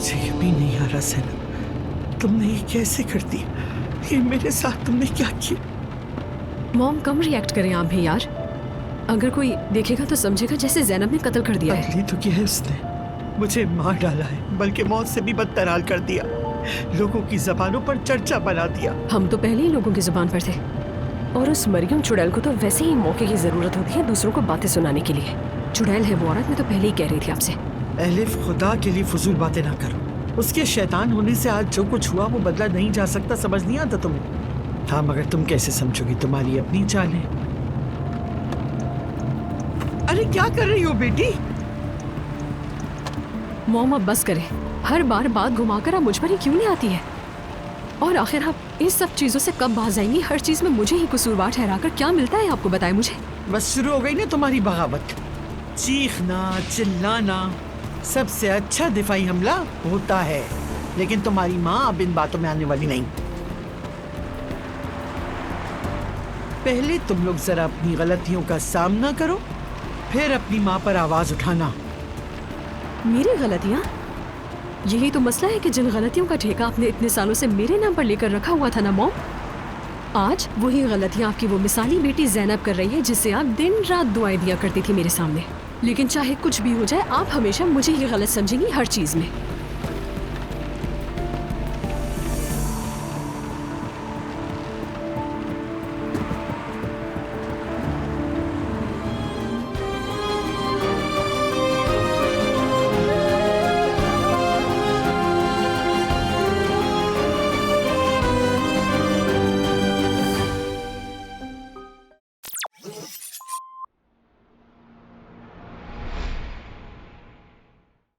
मुझे यकीन नहीं आ रहा सैनब, तुमने ये कैसे कर दिया? ये मेरे साथ तुमने क्या किया? मॉम कम रिएक्ट करें आप भी यार, अगर कोई देखेगा तो समझेगा जैसे ज़ैनब ने कत्ल कर दिया है। पहले तो किया है उसने, मुझे मार डाला है, बल्कि मौत से भी बदतर हाल कर दिया, लोगों की जबानों पर चर्चा बना दिया। हम तो पहले ही लोगों की जुबान पर थे, और उस मरियम चुड़ैल को तो वैसे ही मौके की जरूरत होती है दूसरों को बातें सुनाने के लिए। चुड़ैल है वो औरत, मैं तो पहले ही कह रही थी आपसे। एलिफ, खुदा के लिए फजूल बातें ना करो, उसके शैतान होने से आज जो कुछ हुआ वो बदला नहीं जा सकता, समझ नहीं आता तुम्हें? हाँ, मगर तुम कैसे समझोगी, तुम्हारी अपनी चाल है। अरे क्या कर रही हो बेटी? मॉम अब बस करें, हर बार बात घुमाकर आप मुझ पर ही क्यों नहीं आती है? और आखिर आप इस सब चीजों से कब बाज आएंगी? हर चीज में मुझे ही कसूरवार ठहराकर क्या मिलता है आपको, बताएं मुझे। बस शुरू हो गई ना तुम्हारी बगावत, चीखना चिल्लाना। सबसे अच्छा दिफाई हमला होता है, लेकिन तुम्हारी माँ अब इन बातों में आने वाली नहीं। पहले तुम लोग जरा अपनी गलतियों का सामना करो, फिर अपनी माँ पर आवाज उठाना। मेरी गलतियाँ? यही तो मसला है कि जिन गलतियों का ठेका आपने इतने सालों से मेरे नाम पर लेकर रखा हुआ था ना मॉम, आज वही गलतियाँ आपकी वो मिसाली बेटी ज़ैनब कर रही है, जिससे आप दिन रात दुआएं दिया करती थी मेरे सामने। लेकिन चाहे कुछ भी हो जाए, आप हमेशा मुझे ही गलत समझेंगी हर चीज में।